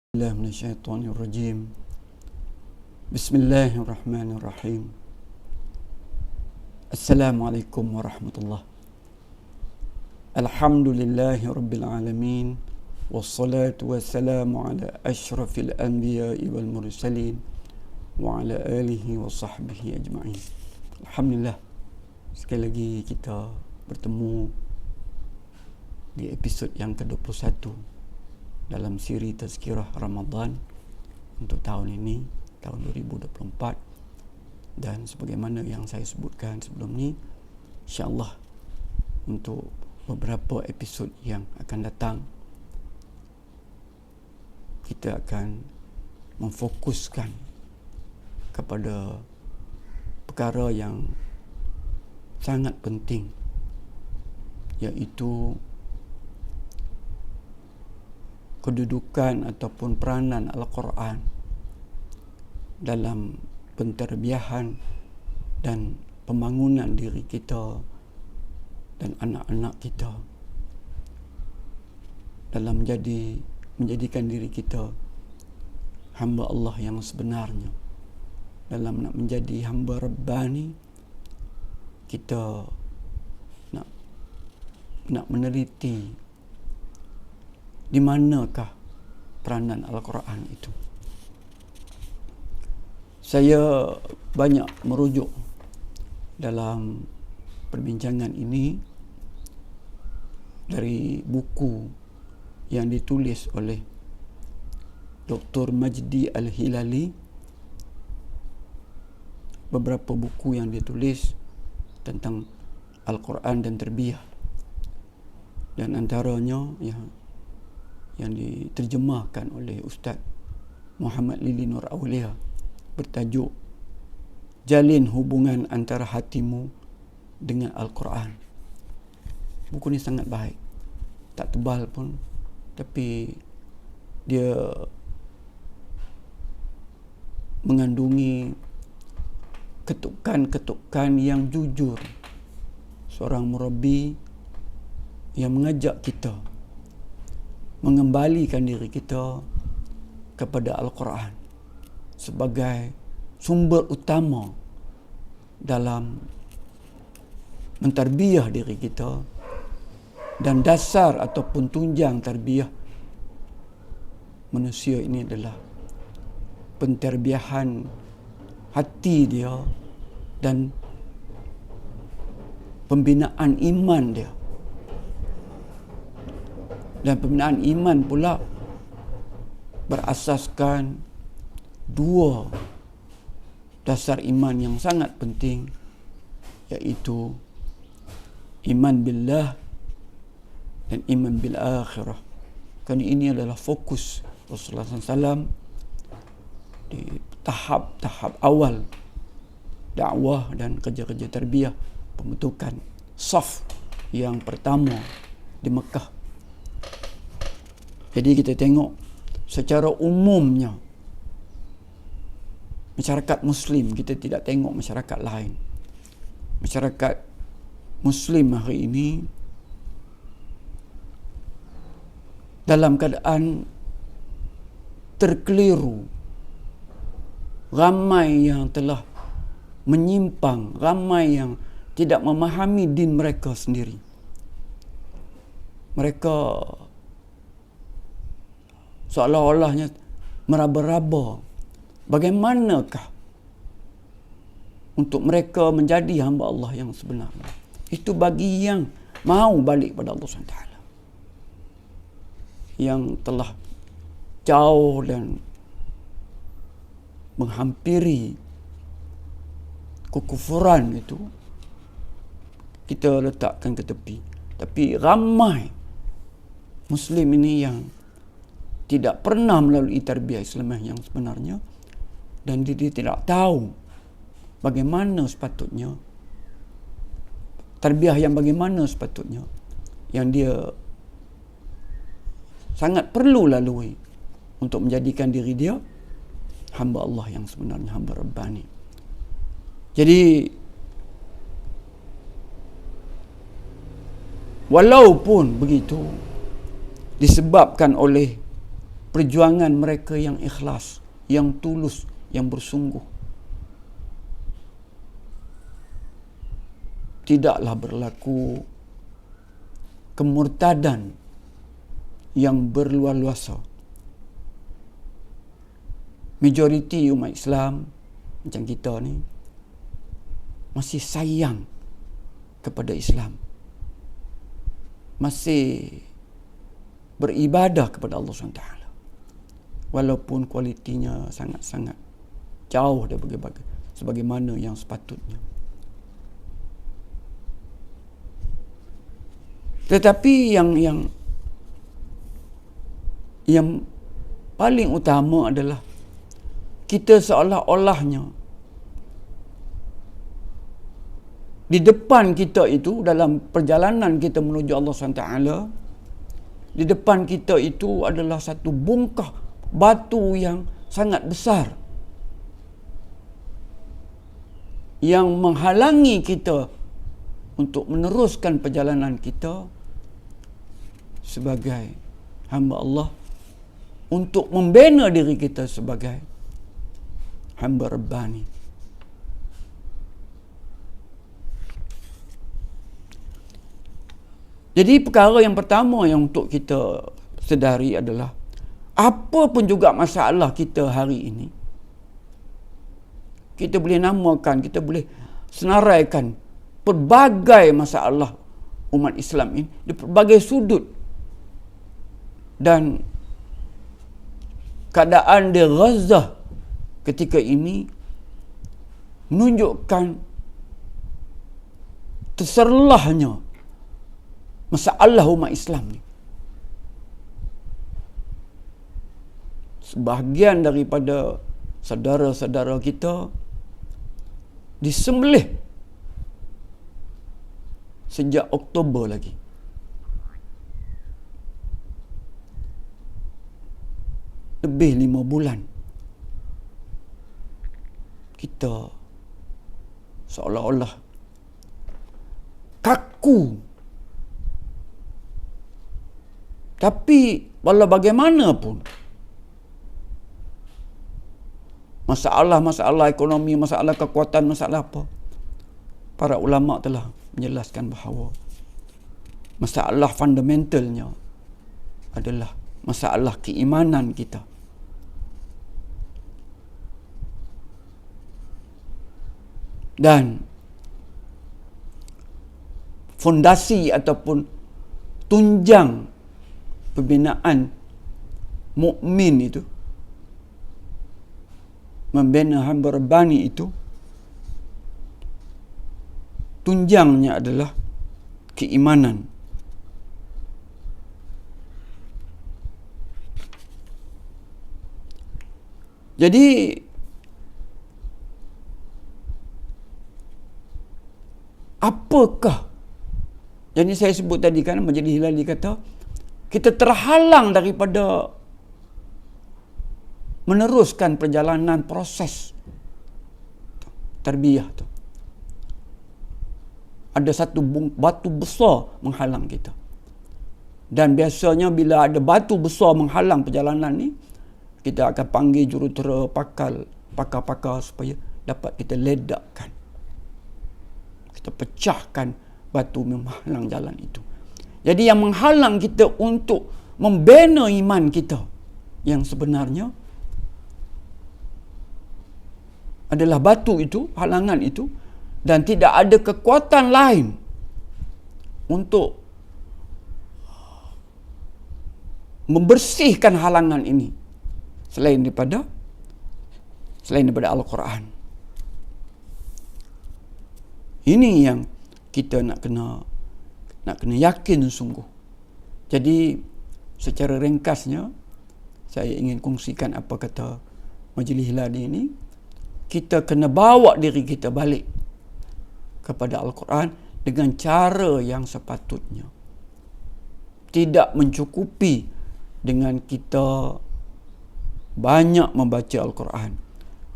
الله من الشيطان الرجيم. بسم الله الرحمن الرحيم. السلام عليكم ورحمة الله. الحمد لله رب العالمين، والصلاة والسلام على أشرف الأنبياء والمرسلين وعلى آله وصحبه أجمعين. Alhamdulillah, sekali lagi kita bertemu di episod yang ke-21 dalam siri Tazkirah Ramadan untuk tahun ini, tahun 2024. Dan sebagaimana yang saya sebutkan sebelum ni, insyaAllah untuk beberapa episod yang akan datang, kita akan memfokuskan kepada perkara yang sangat penting, iaitu kedudukan ataupun peranan Al-Quran dalam penterbiahan dan pembangunan diri kita dan anak-anak kita, dalam menjadikan diri kita hamba Allah yang sebenarnya. Dalam nak menjadi hamba Rabbani, kita nak meneliti di manakah peranan Al-Quran itu. Saya banyak merujuk dalam perbincangan ini dari buku yang ditulis oleh Dr. Majdi Al-Hilali. Beberapa buku yang ditulis tentang Al-Quran dan Tarbiyah, dan antaranya yang diterjemahkan oleh Ustaz Muhammad Lili Nur Aulia bertajuk Jalin Hubungan Antara Hatimu dengan Al-Quran. Buku ni sangat baik, tak tebal pun, tapi dia mengandungi ketukan-ketukan yang jujur seorang murabbi yang mengajak kita mengembalikan diri kita kepada Al-Quran sebagai sumber utama dalam mentarbiah diri kita, dan dasar ataupun tunjang tarbiah manusia ini adalah pentarbiahan hati dia dan pembinaan iman dia. Dan pembinaan iman pula berasaskan dua dasar iman yang sangat penting, iaitu iman billah dan iman bil akhirah. Kerana ini adalah fokus Rasulullah SAW di tahap-tahap awal dakwah dan kerja-kerja tarbiyah pembentukan saf yang pertama di Mekah. Jadi kita tengok secara umumnya masyarakat Muslim, kita tidak tengok masyarakat lain. Masyarakat Muslim hari ini dalam keadaan terkeliru. Ramai yang telah menyimpang, ramai yang tidak memahami din mereka sendiri. Mereka seolah-olahnya meraba-raba bagaimanakah untuk mereka menjadi hamba Allah yang sebenarnya. Itu bagi yang mahu balik pada Allah SWT, yang telah jauh dan menghampiri kekufuran itu, kita letakkan ke tepi. Tapi ramai Muslim ini yang tidak pernah melalui tarbiyah Islamah yang sebenarnya, dan dia tidak tahu bagaimana sepatutnya tarbiyah yang bagaimana sepatutnya yang dia sangat perlu lalui untuk menjadikan diri dia hamba Allah yang sebenarnya, hamba Rabbani. Jadi walaupun begitu, disebabkan oleh perjuangan mereka yang ikhlas, yang tulus, yang bersungguh. Tidaklah berlaku kemurtadan yang berluas-luasa. Majoriti umat Islam macam kita ni masih sayang kepada Islam, masih beribadah kepada Allah SWT, walaupun kualitinya sangat-sangat jauh daripada sebagaimana yang sepatutnya. Tetapi yang paling utama adalah kita seolah-olahnya di depan kita itu, dalam perjalanan kita menuju Allah SWT, di depan kita itu adalah satu bongkah batu yang sangat besar yang menghalangi kita untuk meneruskan perjalanan kita sebagai hamba Allah, untuk membina diri kita sebagai hamba Rabbani. Jadi perkara yang pertama yang untuk kita sedari adalah, apa pun juga masalah kita hari ini, kita boleh namakan, kita boleh senaraikan pelbagai masalah umat Islam ini di pelbagai sudut, dan keadaan di Gaza ketika ini menunjukkan terserlahnya masalah umat Islam ni. Sebahagian daripada saudara-saudara kita disembelih sejak Oktober lagi. Lebih 5 bulan. Kita seolah-olah kaku. Tapi walau bagaimanapun, masalah-masalah ekonomi, masalah kekuatan, masalah apa, para ulama telah menjelaskan bahawa masalah fundamentalnya adalah masalah keimanan kita. Dan fondasi ataupun tunjang pembinaan mukmin itu, membina hamba Rabbani itu, tunjangnya adalah keimanan. Jadi apakah, jadi saya sebut tadi kan, Majlis Hilali kata kita terhalang daripada meneruskan perjalanan proses tarbiyah tu. Ada satu batu besar menghalang kita. Dan biasanya bila ada batu besar menghalang perjalanan ni, kita akan panggil jurutera, pakar-pakar supaya dapat kita ledakkan, kita pecahkan batu menghalang jalan itu. Jadi yang menghalang kita untuk membina iman kita yang sebenarnya adalah batu itu, halangan itu, dan tidak ada kekuatan lain untuk membersihkan halangan ini selain daripada Al-Quran. Ini yang kita nak kena yakin sungguh. Jadi secara ringkasnya saya ingin kongsikan apa kata Majlis Hilali ini. Kita kena bawa diri kita balik kepada Al-Quran dengan cara yang sepatutnya. Tidak mencukupi dengan kita banyak membaca Al-Quran,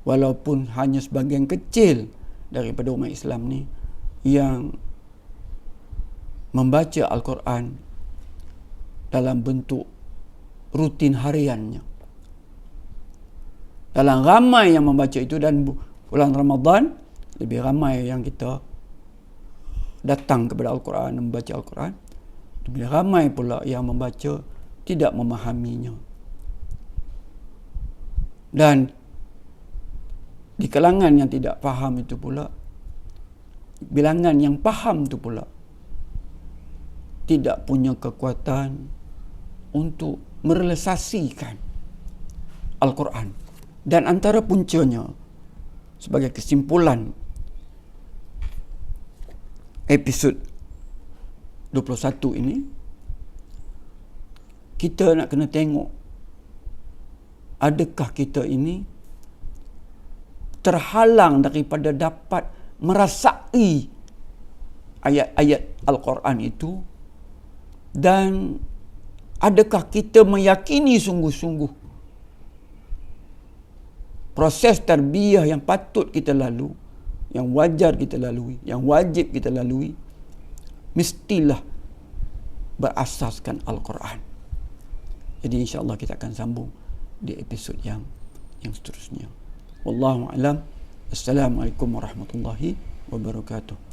walaupun hanya sebahagian kecil daripada umat Islam ni yang membaca Al-Quran dalam bentuk rutin hariannya. Dalam ramai yang membaca itu, dan bulan Ramadan lebih ramai yang kita datang kepada Al-Quran, membaca Al-Quran. Lebih ramai pula yang membaca tidak memahaminya. Dan di kalangan yang tidak faham itu pula, bilangan yang faham itu pula tidak punya kekuatan untuk merealisasikan Al-Quran. Dan antara puncanya, sebagai kesimpulan episod 21 ini, kita nak kena tengok adakah kita ini terhalang daripada dapat merasai ayat-ayat Al-Quran itu, dan adakah kita meyakini sungguh-sungguh proses tarbiyah yang patut kita lalu, yang wajar kita lalui, yang wajib kita lalui, mestilah berasaskan Al-Quran. Jadi insya-Allah kita akan sambung di episod yang seterusnya. Wallahu a'lam. Assalamualaikum warahmatullahi wabarakatuh.